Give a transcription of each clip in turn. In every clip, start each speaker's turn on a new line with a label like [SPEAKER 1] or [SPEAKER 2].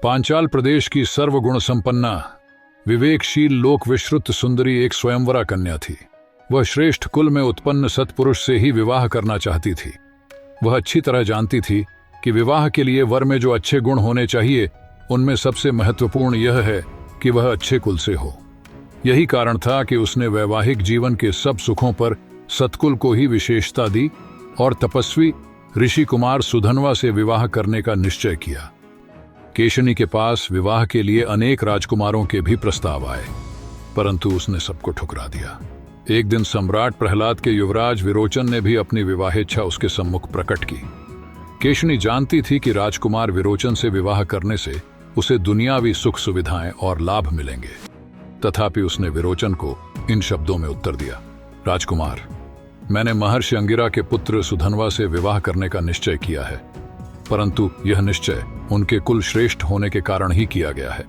[SPEAKER 1] पांचाल प्रदेश की सर्वगुण संपन्ना विवेकशील लोक विश्रुत सुंदरी एक स्वयंवरा कन्या थी। वह श्रेष्ठ कुल में उत्पन्न सत्पुरुष से ही विवाह करना चाहती थी। वह अच्छी तरह जानती थी कि विवाह के लिए वर में जो अच्छे गुण होने चाहिए उनमें सबसे महत्वपूर्ण यह है कि वह अच्छे कुल से हो। यही कारण था कि उसने वैवाहिक जीवन के सब सुखों पर सत्कुल को ही विशेषता दी और तपस्वी ऋषि कुमार सुधन्वा से विवाह करने का निश्चय किया। केशिनी के पास विवाह के लिए अनेक राजकुमारों के भी प्रस्ताव आए, परंतु उसने सबको ठुकरा दिया। एक दिन सम्राट प्रहलाद के युवराज विरोचन ने भी अपनी विवाहेच्छा उसके सम्मुख प्रकट की। केशिनी जानती थी कि राजकुमार विरोचन से विवाह करने से उसे दुनियावी सुख सुविधाएं और लाभ मिलेंगे। तथापि उसने विरोचन को इन शब्दों में उत्तर दिया, राजकुमार, मैंने महर्षि अंगिरा के पुत्र सुधन्वा से विवाह करने का निश्चय किया है, परंतु यह निश्चय उनके कुल श्रेष्ठ होने के कारण ही किया गया है।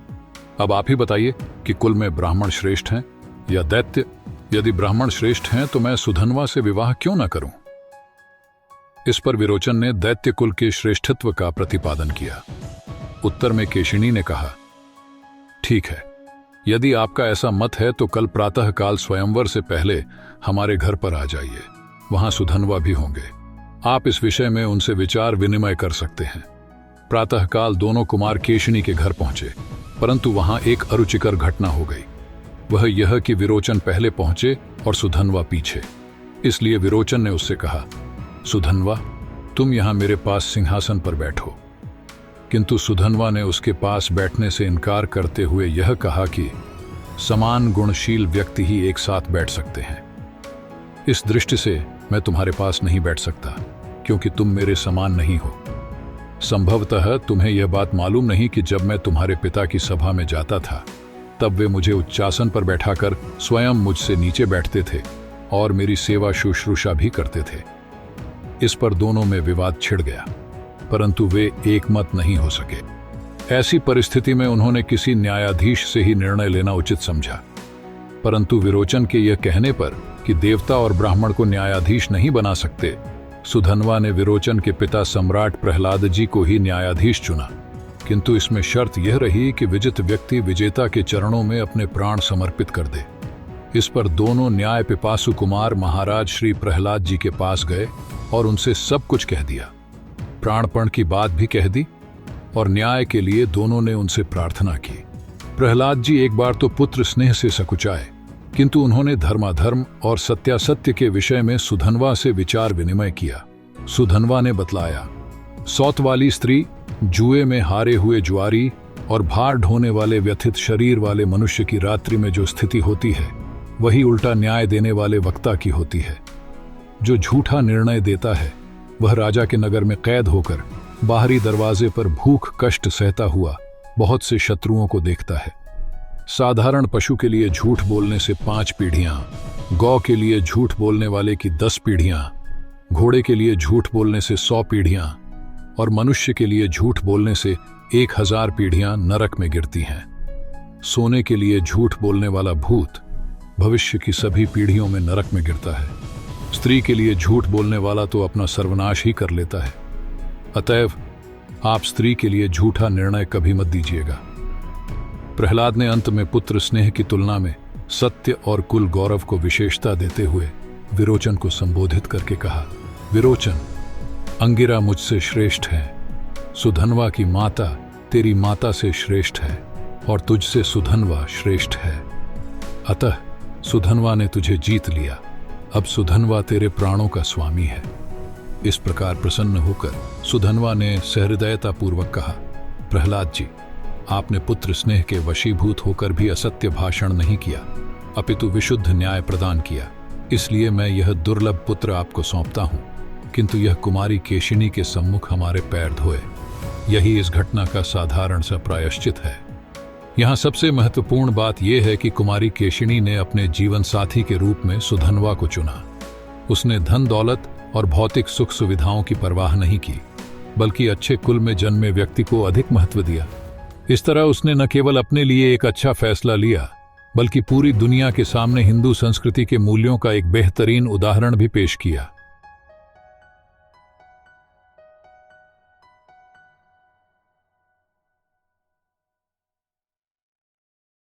[SPEAKER 1] अब आप ही बताइए कि कुल में ब्राह्मण श्रेष्ठ हैं या दैत्य? यदि ब्राह्मण श्रेष्ठ हैं तो मैं सुधन्वा से विवाह क्यों न करूं? इस पर विरोचन ने दैत्य कुल के श्रेष्ठत्व का प्रतिपादन किया। उत्तर में केशिनी ने कहा, ठीक है, यदि आपका ऐसा मत है तो कल प्रातः काल स्वयंवर से पहले हमारे घर पर आ जाइए। वहां सुधन्वा भी होंगे। आप इस विषय में उनसे विचार विनिमय कर सकते हैं। प्रातःकाल दोनों कुमार केशिनी के घर पहुंचे, परंतु वहां एक अरुचिकर घटना हो गई। वह यह कि विरोचन पहले पहुंचे और सुधन्वा पीछे। इसलिए विरोचन ने उससे कहा, सुधन्वा, तुम यहां मेरे पास सिंहासन पर बैठो। किंतु सुधन्वा ने उसके पास बैठने से इनकार करते हुए यह कहा कि समान गुणशील व्यक्ति ही एक साथ बैठ सकते हैं। इस दृष्टि से मैं तुम्हारे पास नहीं बैठ सकता, क्योंकि तुम मेरे समान नहीं हो। संभवतः तुम्हें यह बात मालूम नहीं कि जब मैं तुम्हारे पिता की सभा में जाता था तब वे मुझे उच्चासन पर बैठाकर स्वयं मुझसे नीचे बैठते थे और मेरी सेवा शुश्रूषा भी करते थे। इस पर दोनों में विवाद छिड़ गया, परंतु वे एक मत नहीं हो सके। ऐसी परिस्थिति में उन्होंने किसी न्यायाधीश से ही निर्णय लेना उचित समझा, परंतु विरोचन के यह कहने पर कि देवता और ब्राह्मण को न्यायाधीश नहीं बना सकते, सुधन्वा ने विरोचन के पिता सम्राट प्रहलाद जी को ही न्यायाधीश चुना। किंतु इसमें शर्त यह रही कि विजित व्यक्ति विजेता के चरणों में अपने प्राण समर्पित कर दे। इस पर दोनों न्याय पिपासु कुमार महाराज श्री प्रहलाद जी के पास गए और उनसे सब कुछ कह दिया। प्राणपण की बात भी कह दी और न्याय के लिए दोनों ने उनसे प्रार्थना की। प्रहलाद जी एक बार तो पुत्र स्नेह से सकुचाए, किंतु उन्होंने धर्माधर्म और सत्यासत्य के विषय में सुधन्वा से विचार विनिमय किया। सुधन्वा ने बतलाया, सौत वाली स्त्री, जुए में हारे हुए जुआरी और भार ढोने वाले व्यथित शरीर वाले मनुष्य की रात्रि में जो स्थिति होती है वही उल्टा न्याय देने वाले वक्ता की होती है। जो झूठा निर्णय देता है वह राजा के नगर में कैद होकर बाहरी दरवाजे पर भूख कष्ट सहता हुआ बहुत से शत्रुओं को देखता है। साधारण पशु के लिए झूठ बोलने से 5 पीढ़ियां, गौ के लिए झूठ बोलने वाले की 10 पीढ़ियां, घोड़े के लिए झूठ बोलने से 100 पीढ़ियां और मनुष्य के लिए झूठ बोलने से 1000 पीढ़ियां नरक में गिरती हैं। सोने के लिए झूठ बोलने वाला भूत भविष्य की सभी पीढ़ियों में नरक में गिरता है। स्त्री के लिए झूठ बोलने वाला तो अपना सर्वनाश ही कर लेता है। अतएव आप स्त्री के लिए झूठा निर्णय कभी मत दीजिएगा। प्रहलाद ने अंत में पुत्र स्नेह की तुलना में सत्य और कुल गौरव को विशेषता देते हुए विरोचन को संबोधित करके कहा, विरोचन, अंगिरा मुझसे श्रेष्ठ है, सुधन्वा की माता तेरी माता से श्रेष्ठ है और तुझसे सुधन्वा श्रेष्ठ है। अतः सुधन्वा ने तुझे जीत लिया। अब सुधन्वा तेरे प्राणों का स्वामी है। इस प्रकार प्रसन्न होकर सुधन्वा ने सहृदयतापूर्वक कहा, प्रहलाद जी, आपने पुत्र स्नेह के वशीभूत होकर भी असत्य भाषण नहीं किया, अपितु विशुद्ध न्याय प्रदान किया। इसलिए मैं यह दुर्लभ पुत्र आपको सौंपता हूं, किंतु यह कुमारी केशिनी के सम्मुख हमारे पैर धोए। यही इस घटना का साधारण सा प्रायश्चित है। यहाँ सबसे महत्वपूर्ण बात यह है कि कुमारी केशिनी ने अपने जीवन साथी के रूप में सुधन्वा को चुना। उसने धन दौलत और भौतिक सुख सुविधाओं की परवाह नहीं की, बल्कि अच्छे कुल में जन्मे व्यक्ति को अधिक महत्व दिया। इस तरह उसने न केवल अपने लिए एक अच्छा फैसला लिया, बल्कि पूरी दुनिया के सामने हिंदू संस्कृति के मूल्यों का एक बेहतरीन उदाहरण भी पेश किया।